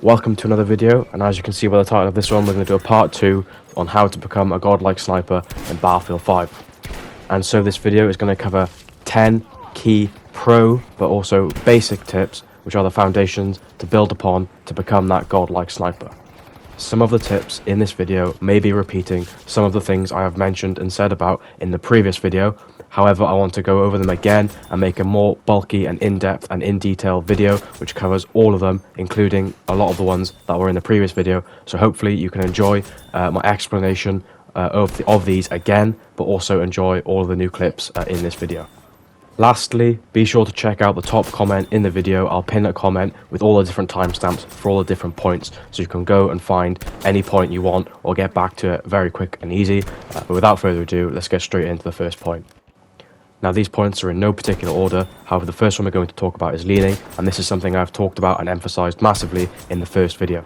Welcome to another video, and as you can see by the title of this one, we're going to do a part 2 on how to become a godlike sniper in Battlefield 5. And so this video is going to cover 10 key pro but also basic tips which are the foundations to build upon to become that godlike sniper. Some of the tips in this video may be repeating some of the things I have mentioned and said about in the previous video. However, I want to go over them again and make a more bulky and in-depth and in-detail video which covers all of them, including a lot of the ones that were in the previous video. So hopefully you can enjoy my explanation of these again, but also enjoy all of the new clips in this video. Lastly, be sure to check out the top comment in the video. I'll pin a comment with all the different timestamps for all the different points, so you can go and find any point you want or get back to it very quick and easy. But without further ado, let's get straight into the first point. Now, these points are in no particular order. However, the first one we're going to talk about is leaning, and this is something I've talked about and emphasized massively in the first video.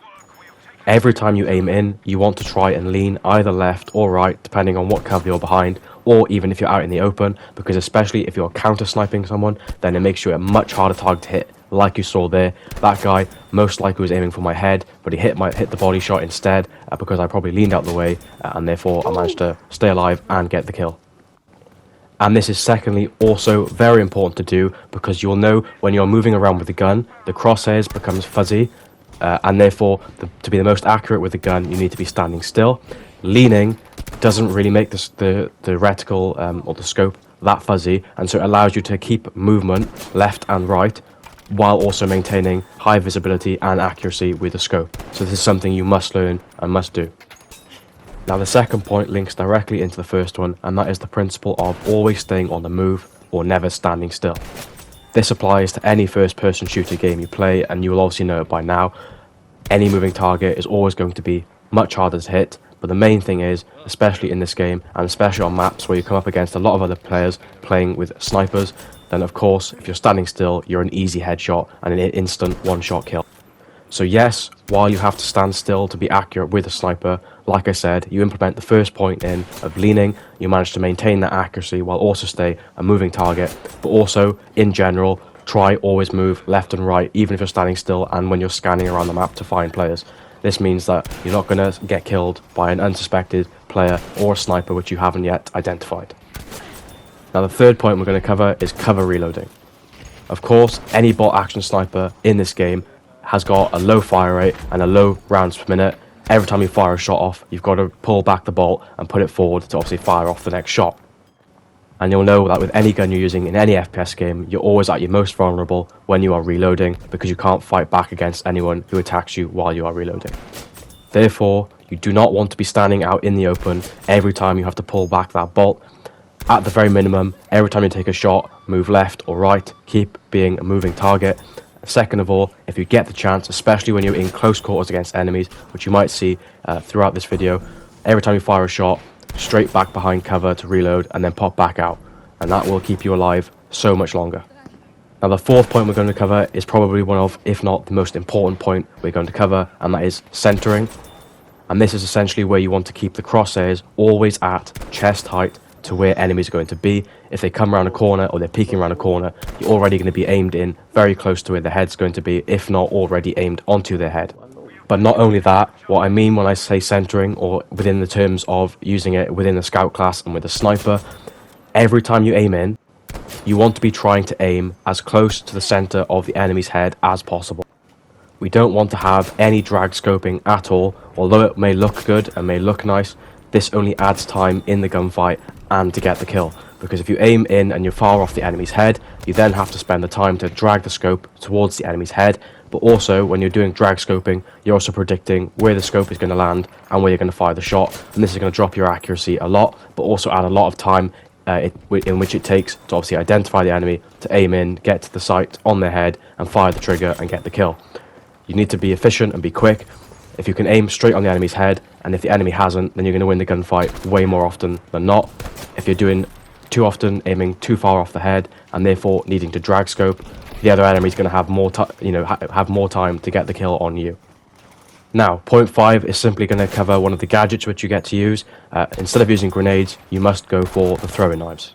Every time you aim in, you want to try and lean either left or right, depending on what cover you're behind, or even if you're out in the open, because especially if you're counter sniping someone, then it makes you a much harder target to hit. Like you saw there, that guy most likely was aiming for my head, but he hit the body shot instead because I probably leaned out the way, and therefore I managed to stay alive and get the kill. And this is secondly also very important to do, because you'll know when you're moving around with the gun, the crosshairs becomes fuzzy, and therefore to be the most accurate with the gun, you need to be standing still. Leaning doesn't really make the reticle or the scope that fuzzy, and so it allows you to keep movement left and right while also maintaining high visibility and accuracy with the scope. So this is something you must learn and must do. Now, the second point links directly into the first one, and that is the principle of always staying on the move or never standing still. This applies to any first-person shooter game you play, and you will obviously know it by now. Any moving target is always going to be much harder to hit, but the main thing is, especially in this game, and especially on maps where you come up against a lot of other players playing with snipers, then of course, if you're standing still, you're an easy headshot and an instant one-shot kill. So yes, while you have to stand still to be accurate with a sniper, like I said, you implement the first point in of leaning, you manage to maintain that accuracy while also stay a moving target, but also, in general, try always move left and right, even if you're standing still and when you're scanning around the map to find players. This means that you're not going to get killed by an unsuspected player or a sniper which you haven't yet identified. Now, the third point we're going to cover is cover reloading. Of course, any bolt action sniper in this game has got a low fire rate and a low rounds per minute. Every time you fire a shot off, you've got to pull back the bolt and put it forward to obviously fire off the next shot. And you'll know that with any gun you're using in any FPS game, you're always at your most vulnerable when you are reloading, because you can't fight back against anyone who attacks you while you are reloading. Therefore, you do not want to be standing out in the open every time you have to pull back that bolt. At the very minimum, every time you take a shot, move left or right, keep being a moving target. Second of all, if you get the chance, especially when you're in close quarters against enemies, which you might see throughout this video, every time you fire a shot, straight back behind cover to reload and then pop back out, and that will keep you alive so much longer. Now, the fourth point we're going to cover is probably one of, if not the most important point we're going to cover, and that is centering. And this is essentially where you want to keep the crosshairs always at chest height to where enemies are going to be. If they come around a corner or they're peeking around a corner, you're already going to be aimed in very close to where their head's going to be, if not already aimed onto their head. But not only that, what I mean when I say centering, or within the terms of using it within the scout class and with a sniper, every time you aim in, you want to be trying to aim as close to the center of the enemy's head as possible. We don't want to have any drag scoping at all. Although it may look good and may look nice, this only adds time in the gunfight and to get the kill, because if you aim in and you're far off the enemy's head, you then have to spend the time to drag the scope towards the enemy's head. But also, when you're doing drag scoping, you're also predicting where the scope is going to land and where you're going to fire the shot, and this is going to drop your accuracy a lot, but also add a lot of time in which it takes to obviously identify the enemy, to aim in, get to the sight on their head and fire the trigger and get the kill. You need to be efficient and be quick. If you can aim straight on the enemy's head, and if the enemy hasn't, then you're going to win the gunfight way more often than not. If you're doing too often, aiming too far off the head, and therefore needing to drag scope, the other enemy is going to have more time to get the kill on you. Now, point 5 is simply going to cover one of the gadgets which you get to use. Instead of using grenades, you must go for the throwing knives.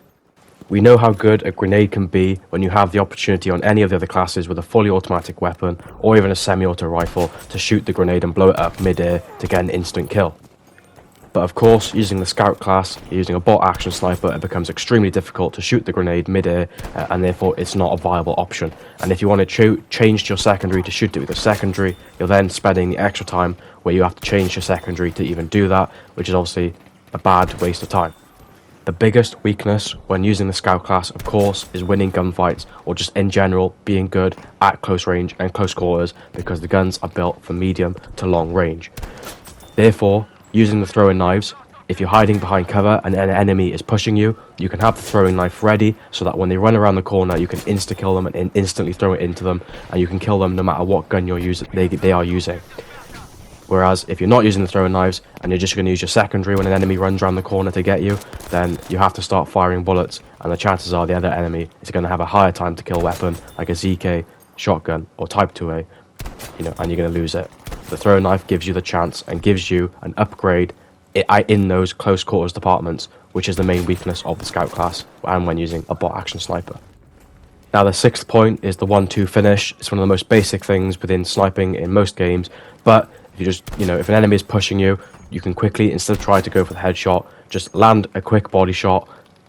We know how good a grenade can be when you have the opportunity on any of the other classes with a fully automatic weapon or even a semi-auto rifle to shoot the grenade and blow it up mid-air to get an instant kill. But of course, using the scout class, using a bot action sniper, it becomes extremely difficult to shoot the grenade mid-air, and therefore it's not a viable option. And if you want to change your secondary to shoot it with a secondary, you're then spending the extra time where you have to change your secondary to even do that, which is obviously a bad waste of time. The biggest weakness when using the scout class, of course, is winning gunfights, or just in general being good at close range and close quarters, because the guns are built for medium to long range. Therefore, using the throwing knives, if you're hiding behind cover and an enemy is pushing you, you can have the throwing knife ready so that when they run around the corner, you can insta-kill them and instantly throw it into them, and you can kill them no matter what gun they are using. Whereas if you're not using the throwing knives and you're just going to use your secondary when an enemy runs around the corner to get you, then you have to start firing bullets, and the chances are the other enemy is going to have a higher time to kill weapon like a ZK, shotgun or Type 2A, and you're going to lose it. The throwing knife gives you the chance and gives you an upgrade in those close quarters departments, which is the main weakness of the scout class and when using a bot action sniper. Now the sixth point is the 1-2 finish. It's one of the most basic things within sniping in most games, but if you just, if an enemy is pushing you, you can quickly, instead of trying to go for the headshot, just land a quick body shot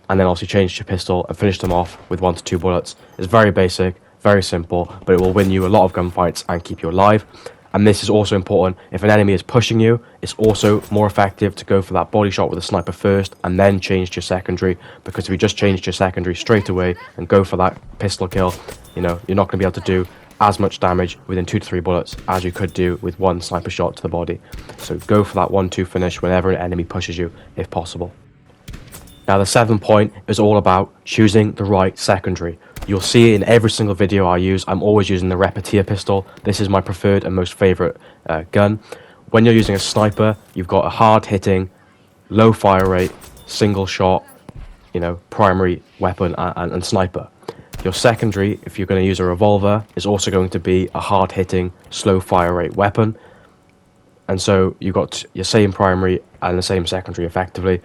and then also change your pistol and finish them off with 1 to 2 bullets. It's very basic, very simple, but it will win you a lot of gunfights and keep you alive. And this is also important. If an enemy is pushing you, it's also more effective to go for that body shot with a sniper first and then change to your secondary, because if you just change your secondary straight away and go for that pistol kill, you're not going to be able to do as much damage within 2 to 3 bullets as you could do with one sniper shot to the body. So go for that 1-2 finish whenever an enemy pushes you, if possible. Now the seventh point is all about choosing the right secondary. You'll see in every single video I use, I'm always using the Repetier pistol. This is my preferred and most favorite gun. When you're using a sniper, you've got a hard hitting, low fire rate, single shot, primary weapon and sniper. Your secondary, if you're going to use a revolver, is also going to be a hard hitting, slow fire rate weapon. And so you've got your same primary and the same secondary effectively.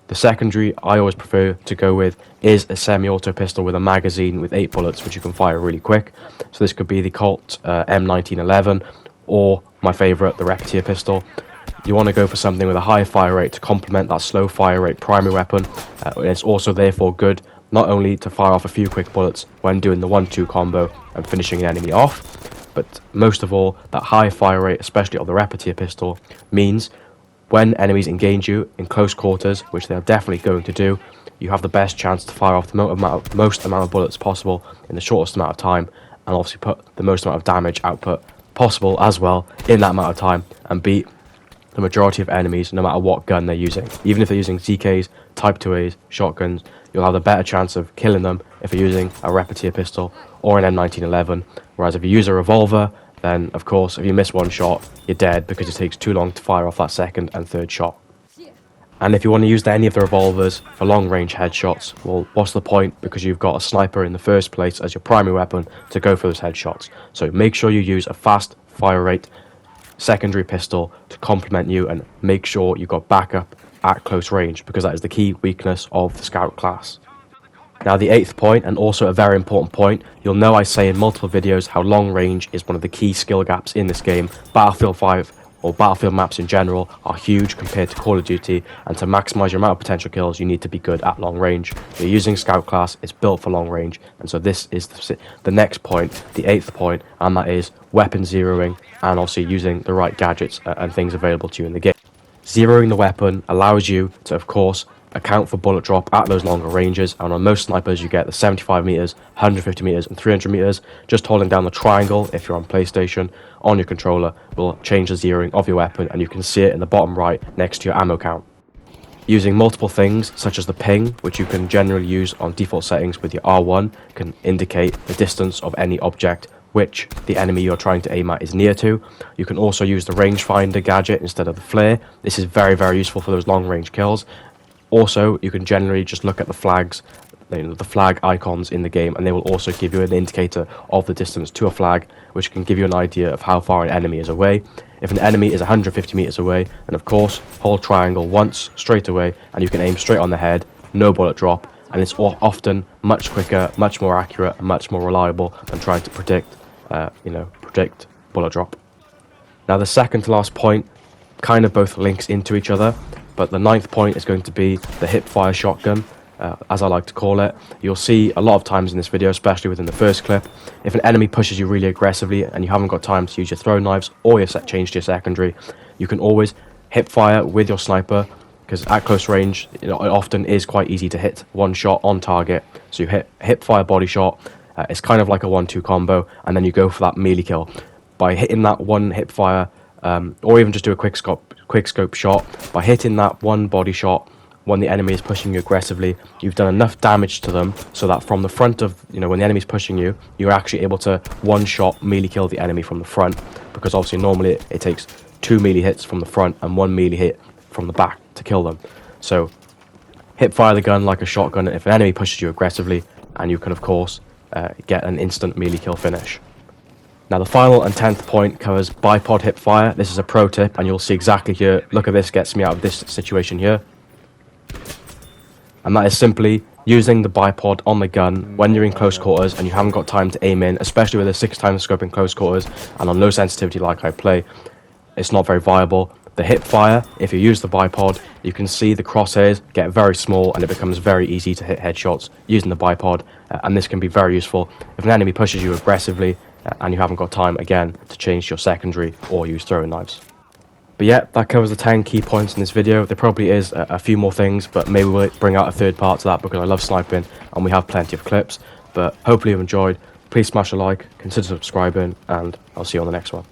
The secondary I always prefer to go with is a semi-auto pistol with a magazine with 8 bullets, which you can fire really quick. So this could be the Colt M1911 or my favourite, the Repetier pistol. You want to go for something with a high fire rate to complement that slow fire rate primary weapon. It's also therefore good not only to fire off a few quick bullets when doing the 1-2 combo and finishing an enemy off, but most of all, that high fire rate, especially of the Repetier pistol, means when enemies engage you in close quarters, which they are definitely going to do, you have the best chance to fire off the most amount of bullets possible in the shortest amount of time, and obviously put the most amount of damage output possible as well in that amount of time, and beat the majority of enemies no matter what gun they're using. Even if they're using ZKs, Type 2As, shotguns, you'll have a better chance of killing them if you're using a Repetier pistol or an M1911, whereas if you use a revolver, then of course if you miss one shot, you're dead because it takes too long to fire off that second and third shot. And if you want to use any of the revolvers for long range headshots, well, what's the point, because you've got a sniper in the first place as your primary weapon to go for those headshots. So make sure you use a fast fire rate secondary pistol to complement you, and make sure you've got backup at close range, because that is the key weakness of the scout class. Now the 8th point, and also a very important point, you'll know I say in multiple videos how long range is one of the key skill gaps in this game. Battlefield 5, or Battlefield maps in general, are huge compared to Call of Duty, and to maximise your amount of potential kills, you need to be good at long range. You're using scout class, it's built for long range, and so this is the next point, the 8th point, and that is weapon zeroing, and also using the right gadgets and things available to you in the game. Zeroing the weapon allows you to, of course, account for bullet drop at those longer ranges, and on most snipers you get the 75 meters, 150 meters and 300 meters. Just holding down the triangle if you're on PlayStation on your controller will change the zeroing of your weapon, and you can see it in the bottom right next to your ammo count. Using multiple things such as the ping, which you can generally use on default settings with your R1, can indicate the distance of any object which the enemy you're trying to aim at is near to. You can also use the rangefinder gadget instead of the flare. This is very, very useful for those long range kills. Also, you can generally just look at the flags, the flag icons in the game, and they will also give you an indicator of the distance to a flag, which can give you an idea of how far an enemy is away. If an enemy is 150 meters away, then of course, hold triangle once straight away, and you can aim straight on the head, no bullet drop, and it's often much quicker, much more accurate, and much more reliable than trying to predict bullet drop. Now the second to last point kind of both links into each other, but the 9th point is going to be the hip fire shotgun, as I like to call it. You'll see a lot of times in this video, especially within the first clip, if an enemy pushes you really aggressively and you haven't got time to use your throw knives or your change to your secondary, you can always hip fire with your sniper, because at close range, it often is quite easy to hit one shot on target. So you hit hip fire body shot, it's kind of like a 1-2 combo, and then you go for that melee kill. By hitting that one hip fire, or even just do a quick scope shot, by hitting that one body shot when the enemy is pushing you aggressively, you've done enough damage to them so that from the front of, when the enemy's pushing you, you're actually able to one shot melee kill the enemy from the front, because obviously normally it takes 2 melee hits from the front and 1 melee hit from the back to kill them. So hip fire the gun like a shotgun if an enemy pushes you aggressively, and you can of course get an instant melee kill finish. Now the final and 10th point covers bipod hip fire. This is a pro tip, and you'll see exactly here. Look at this, gets me out of this situation here. And that is simply using the bipod on the gun when you're in close quarters and you haven't got time to aim in, especially with a 6x scope in close quarters and on low sensitivity like I play. It's not very viable. The hip fire, if you use the bipod, you can see the crosshairs get very small and it becomes very easy to hit headshots using the bipod, and this can be very useful if an enemy pushes you aggressively and you haven't got time, again, to change your secondary or use throwing knives. But yeah, that covers the 10 key points in this video. There probably is a few more things, but maybe we'll bring out a third part to that because I love sniping and we have plenty of clips. But hopefully you've enjoyed. Please smash a like, consider subscribing, and I'll see you on the next one.